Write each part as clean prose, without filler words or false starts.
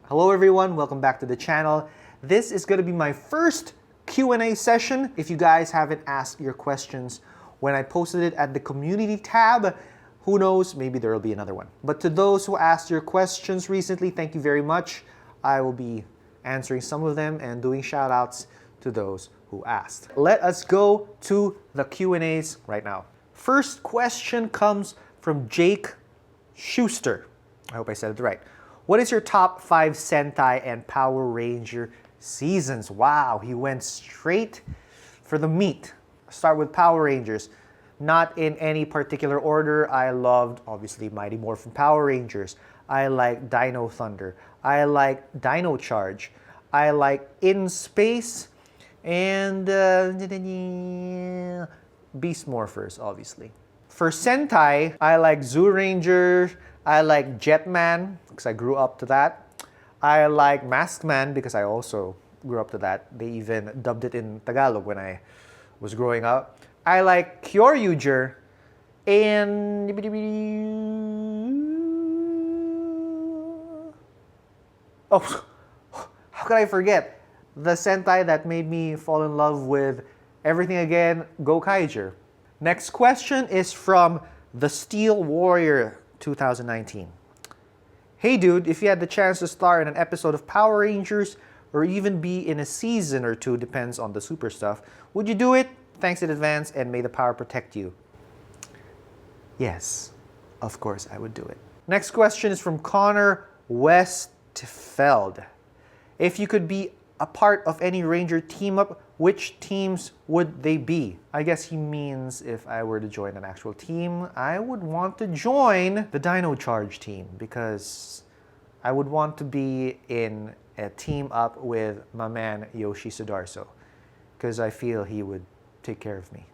Hello everyone, welcome back to the channel. This is going to be my first Q&A session. If you guys haven't asked your questions when I posted it at the community tab, who knows, maybe there will be another one. But to those who asked your questions recently, thank you very much. I will be answering some of them and doing shout outs to those who asked. Let us go to the Q&As right now. First question comes from Jake Schuster. I hope I said it right. What is your top 5 Sentai and Power Ranger seasons? Wow, he went straight for the meat. Start with Power Rangers. Not in any particular order. I loved, obviously, Mighty Morphin Power Rangers. I like Dino Thunder. I like Dino Charge. I like In Space. And Beast Morphers, obviously. For Sentai, I like Zoo Ranger. I like Jetman, because I grew up to that. I like Masked Man, because I also grew up to that. They even dubbed it in Tagalog when I was growing up. I like Kyoryuger, and oh, how could I forget? The Sentai that made me fall in love with everything again, Gokaiger. Next question is from The Steel Warrior 2019. Hey dude, if you had the chance to star in an episode of Power Rangers or even be in a season or two, depends on the super stuff, would you do it? Thanks in advance and may the power protect you. Yes, of course I would do it. Next question is from Connor Westfeld. If you could be a part of any Ranger team-up, which teams would they be? I guess he means if I were to join an actual team, I would want to join the Dino Charge team because I would want to be in a team-up with my man Yoshi Sudarso because I feel he would take care of me.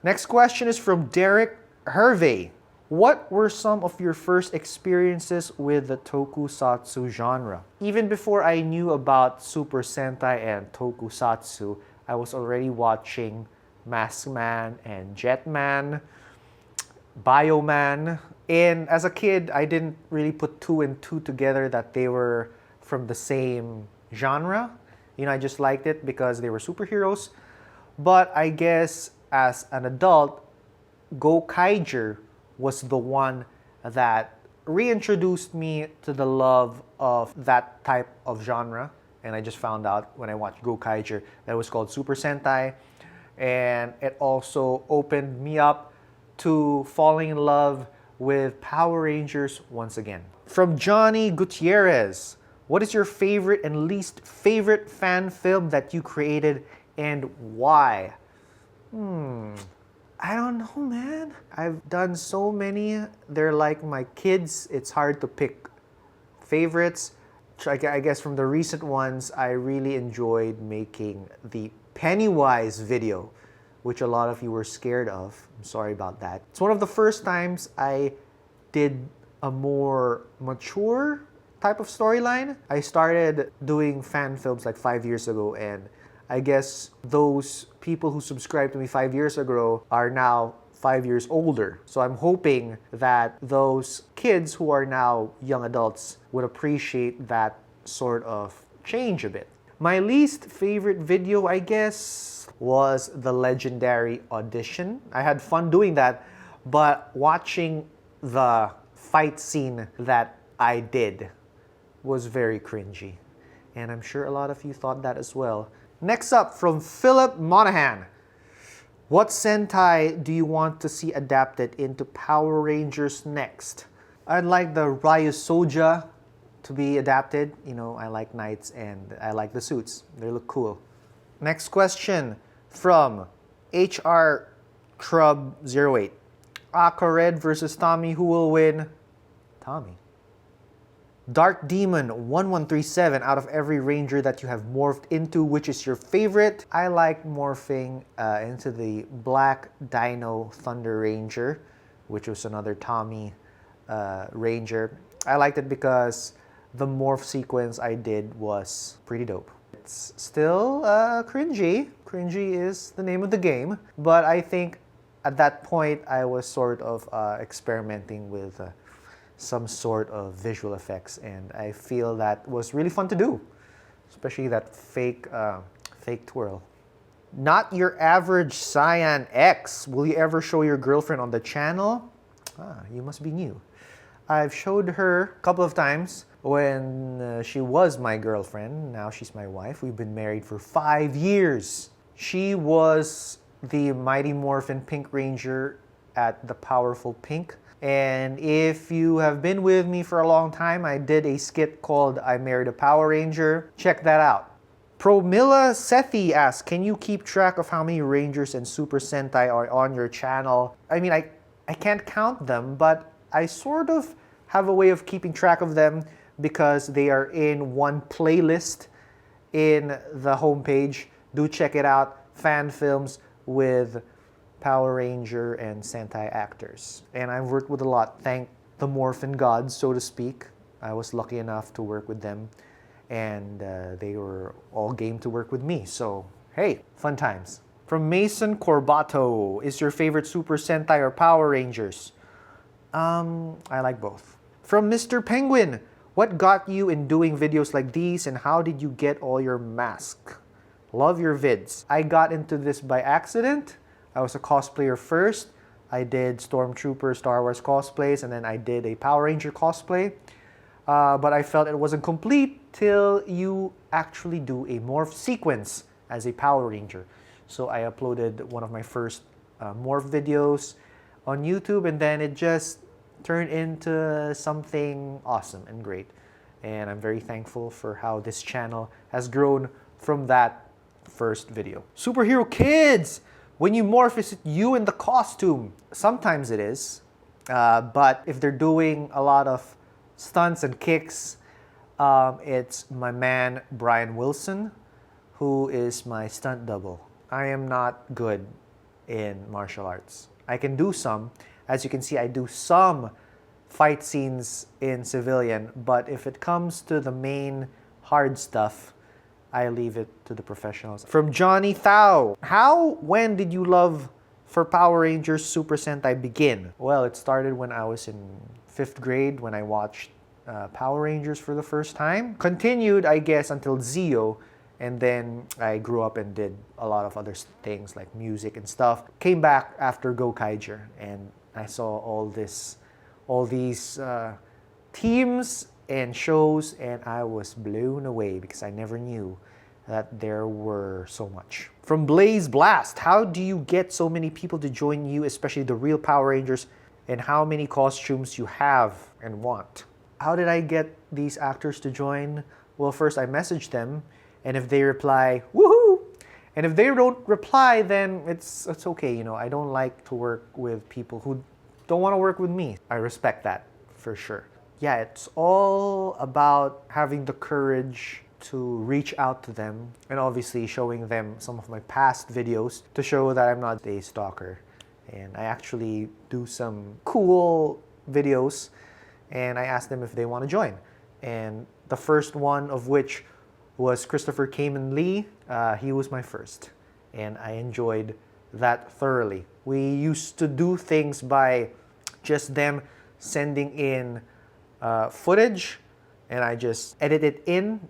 Next question is from Derek Hervey. What were some of your first experiences with the Tokusatsu genre? Even before I knew about Super Sentai and Tokusatsu, I was already watching Masked Man and Jetman, Bioman. And as a kid, I didn't really put 2 and 2 together that they were from the same genre. You know, I just liked it because they were superheroes. But I guess as an adult, Gokaiger was the one that reintroduced me to the love of that type of genre. And I just found out when I watched Gokaiger that it was called Super Sentai. And it also opened me up to falling in love with Power Rangers once again. From Johnny Gutierrez, what is your favorite and least favorite fan film that you created and why? I don't know, man. I've done so many. They're like my kids. It's hard to pick favorites. I guess from the recent ones, I really enjoyed making the Pennywise video, which a lot of you were scared of. I'm sorry about that. It's one of the first times I did a more mature type of storyline. I started doing fan films like 5 years ago, and I guess those people who subscribed to me 5 years ago are now 5 years older. So I'm hoping that those kids who are now young adults would appreciate that sort of change a bit. My least favorite video, I guess, was the legendary audition. I had fun doing that, but watching the fight scene that I did was very cringy. And I'm sure a lot of you thought that as well. Next up, from Philip Monahan. What Sentai do you want to see adapted into Power Rangers next? I'd like the Ryusoja to be adapted. You know, I like knights and I like the suits. They look cool. Next question from HR Trub 08. Aqua Red versus Tommy. Who will win? Tommy. Dark Demon 1137, out of every ranger that you have morphed into, which is your favorite? I like morphing into the Black Dino Thunder Ranger, which was another Tommy ranger. I liked it because the morph sequence I did was pretty dope. It's still cringy. Cringy is the name of the game, but I think at that point I was sort of experimenting with some sort of visual effects, and I feel that was really fun to do, especially that fake twirl. Not your average Cyan X. Will you ever show your girlfriend on the channel? You must be new. I've showed her a couple of times when she was my girlfriend. Now she's my wife. We've been married for 5 years. She was the Mighty Morphin Pink Ranger at the Powerful Pink. And if you have been with me for a long time, I did a skit called I Married a Power Ranger. Check that out. Promilla Sethi asks, can you keep track of how many Rangers and Super Sentai are on your channel? I mean, I can't count them, but I sort of have a way of keeping track of them because they are in one playlist in the homepage. Do check it out. Fan films with Power Ranger and Sentai actors. And I've worked with a lot. Thank the Morphin gods, so to speak. I was lucky enough to work with them. And they were all game to work with me. So, hey, fun times. From Mason Corbato, is your favorite Super Sentai or Power Rangers? I like both. From Mr. Penguin, what got you in doing videos like these and how did you get all your masks? Love your vids. I got into this by accident. I was a cosplayer first. I did Stormtrooper Star Wars cosplays and then I did a Power Ranger cosplay. But I felt it wasn't complete till you actually do a morph sequence as a Power Ranger. So I uploaded one of my first morph videos on YouTube, and then it just turned into something awesome and great. And I'm very thankful for how this channel has grown from that first video. Superhero Kids! When you morph, is it you in the costume? Sometimes it is. But if they're doing a lot of stunts and kicks, it's my man Brian Wilson, who is my stunt double. I am not good in martial arts. I can do some. As you can see, I do some fight scenes in civilian, but if it comes to the main hard stuff, I leave it to the professionals. From Johnny Thao, when did you love for Power Rangers Super Sentai begin? Well, it started when I was in 5th grade when I watched Power Rangers for the first time. Continued, I guess, until Zeo, and then I grew up and did a lot of other things like music and stuff. Came back after Gokaiger, and I saw all these teams and shows, and I was blown away because I never knew that there were so much. From Blaze Blast, how do you get so many people to join you, especially the real Power Rangers, and how many costumes you have and want? How did I get these actors to join? Well, first I messaged them, and if they reply, woohoo! And if they don't reply, then it's okay, you know. I don't like to work with people who don't want to work with me. I respect that, for sure. Yeah, it's all about having the courage to reach out to them, and obviously showing them some of my past videos to show that I'm not a stalker. And I actually do some cool videos, and I asked them if they want to join. And the first one of which was Christopher Khayman Lee. He was my first, and I enjoyed that thoroughly. We used to do things by just them sending in footage, and I just edit it in.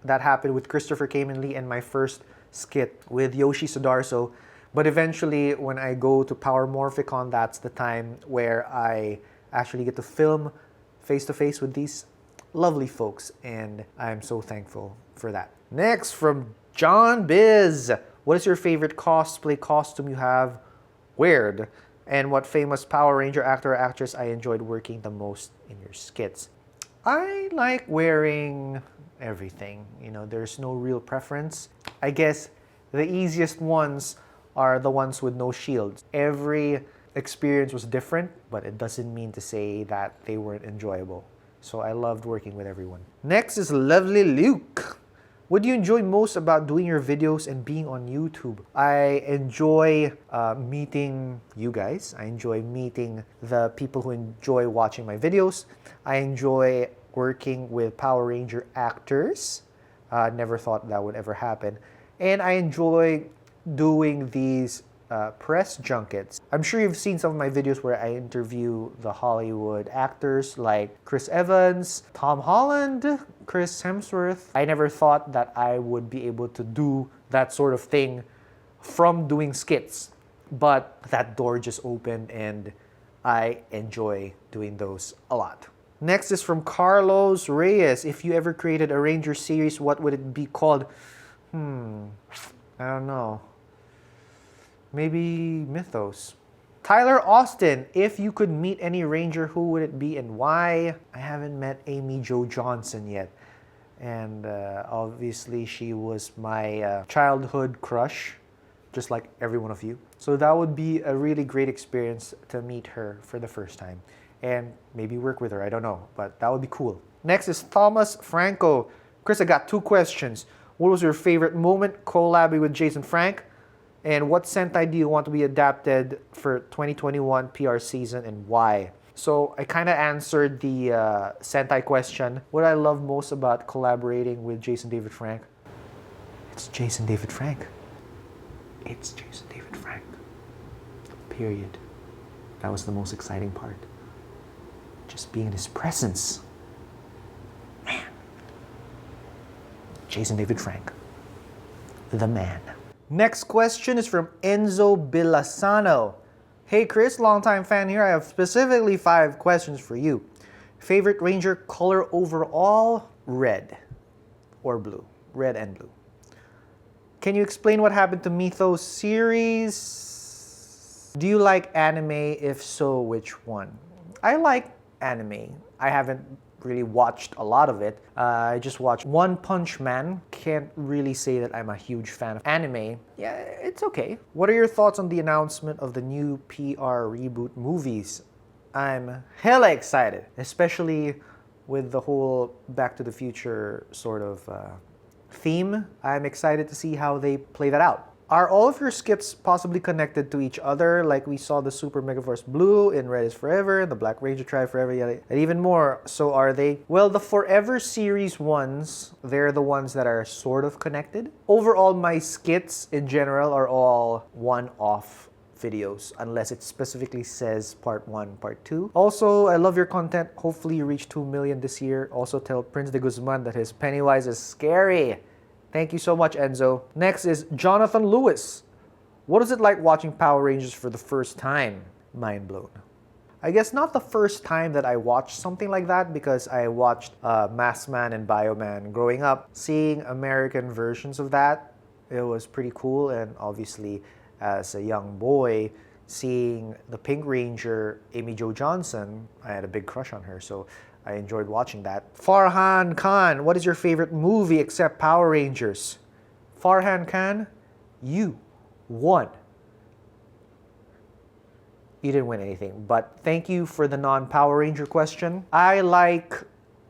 That happened with Christopher Khayman Lee and my first skit with Yoshi Sudarso. But eventually, when I go to Power Morphicon, that's the time where I actually get to film face-to-face with these lovely folks, and I'm so thankful for that. Next, from John Biz. What is your favorite cosplay costume you have weared? And what famous Power Ranger actor or actress I enjoyed working the most in your skits? I like wearing everything. You know, there's no real preference. I guess the easiest ones are the ones with no shields. Every experience was different, but it doesn't mean to say that they weren't enjoyable. So I loved working with everyone. Next is Lovely Luke. What do you enjoy most about doing your videos and being on YouTube? I enjoy meeting you guys. I enjoy meeting the people who enjoy watching my videos. I enjoy working with Power Ranger actors. Never thought that would ever happen. And I enjoy doing these press junkets. I'm sure you've seen some of my videos where I interview the Hollywood actors like Chris Evans, Tom Holland, Chris Hemsworth. I never thought that I would be able to do that sort of thing from doing skits, but that door just opened and I enjoy doing those a lot. Next is from Carlos Reyes. If you ever created a Ranger series, what would it be called? I don't know. Maybe Mythos. Tyler Austin, if you could meet any Ranger, who would it be and why? I haven't met Amy Jo Johnson yet. And obviously she was my childhood crush, just like every one of you. So that would be a really great experience to meet her for the first time. And maybe work with her, I don't know, but that would be cool. Next is Thomas Franco. Chris, I got 2 questions. What was your favorite moment collabing with Jason Frank? And what Sentai do you want to be adapted for 2021 PR season and why? So I kind of answered the Sentai question. What I love most about collaborating with Jason David Frank? It's Jason David Frank. It's Jason David Frank. Period. That was the most exciting part. Just being in his presence. Man. Jason David Frank. The man. Next question is from Enzo Bilasano. Hey Chris, longtime fan here. I have specifically 5 questions for you. Favorite Ranger color overall? Red or blue. Red and blue. Can you explain what happened to Mythos series? Do you like anime? If so, which one? I like anime. I haven't really watched a lot of it. I just watched One Punch Man. Can't really say that I'm a huge fan of anime. Yeah, it's okay. What are your thoughts on the announcement of the new PR reboot movies? I'm hella excited, especially with the whole Back to the Future sort of theme. I'm excited to see how they play that out. Are all of your skits possibly connected to each other? Like we saw the Super Megaforce Blue in Red is Forever, the Black Ranger Try Forever, and even more. So are they? Well, the Forever series ones, they're the ones that are sort of connected. Overall, my skits in general are all one-off videos, unless it specifically says part 1, part 2. Also, I love your content. Hopefully you reach 2 million this year. Also tell Prince de Guzman that his Pennywise is scary. Thank you so much, Enzo. Next is Jonathan Lewis. What is it like watching Power Rangers for the first time? Mind blown. I guess not the first time that I watched something like that, because I watched Maskman and Bioman growing up. Seeing American versions of that, it was pretty cool. And obviously, as a young boy, seeing the Pink Ranger, Amy Jo Johnson, I had a big crush on her. So I enjoyed watching that. Farhan Khan, what is your favorite movie except Power Rangers? Farhan Khan, you won. You didn't win anything, but thank you for the non-Power Ranger question. I like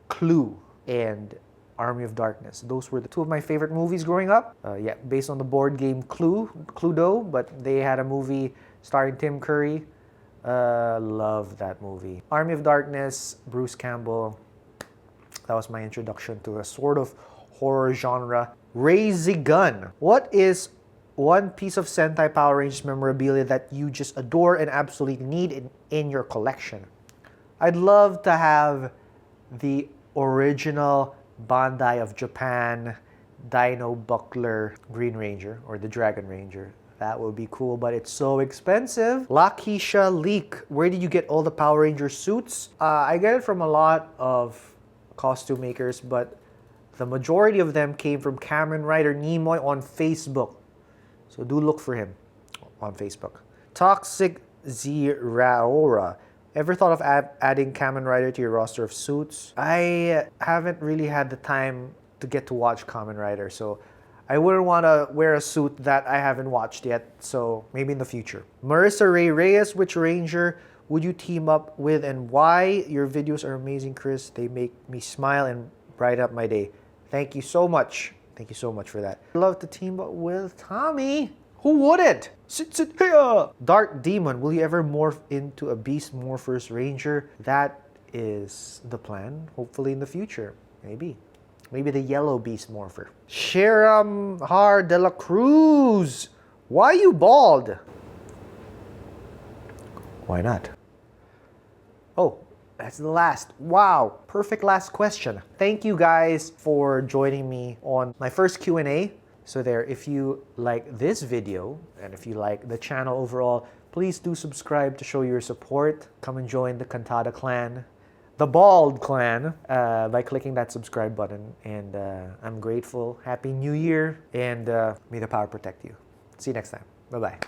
Clue and Army of Darkness. Those were the 2 of my favorite movies growing up. Yeah, based on the board game Cluedo, but they had a movie starring Tim Curry. Love that movie. Army of Darkness, Bruce Campbell. That was my introduction to a sort of horror genre. Razy Gun. What is one piece of Sentai Power Rangers memorabilia that you just adore and absolutely need in your collection? I'd love to have the original Bandai of Japan Dino Buckler Green Ranger, or the Dragon Ranger. That would be cool, but it's so expensive. Lakisha Leak, where did you get all the Power Ranger suits? I get it from a lot of costume makers, but the majority of them came from Kamen Rider Nimoy on Facebook. So do look for him on Facebook. Toxic Ziraora, ever thought of adding Kamen Rider to your roster of suits? I haven't really had the time to get to watch Kamen Rider, so I wouldn't want to wear a suit that I haven't watched yet, so maybe in the future. Marissa Ray Reyes, which Ranger would you team up with and why? Your videos are amazing, Chris. They make me smile and brighten up my day. Thank you so much. Thank you so much for that. I'd love to team up with Tommy. Who wouldn't? Sit here. Dark Demon, will you ever morph into a Beast Morphers Ranger? That is the plan, hopefully in the future. Maybe. Maybe the yellow Beast Morpher. Sharam Har de la Cruz. Why you bald? Why not? Oh, that's the last. Wow, perfect last question. Thank you guys for joining me on my first Q&A. So there, if you like this video and if you like the channel overall, please do subscribe to show your support. Come and join the Cantada clan, the Bald clan, by clicking that subscribe button. And I'm grateful. Happy New Year, and may the power protect you. See you next time. Bye-bye.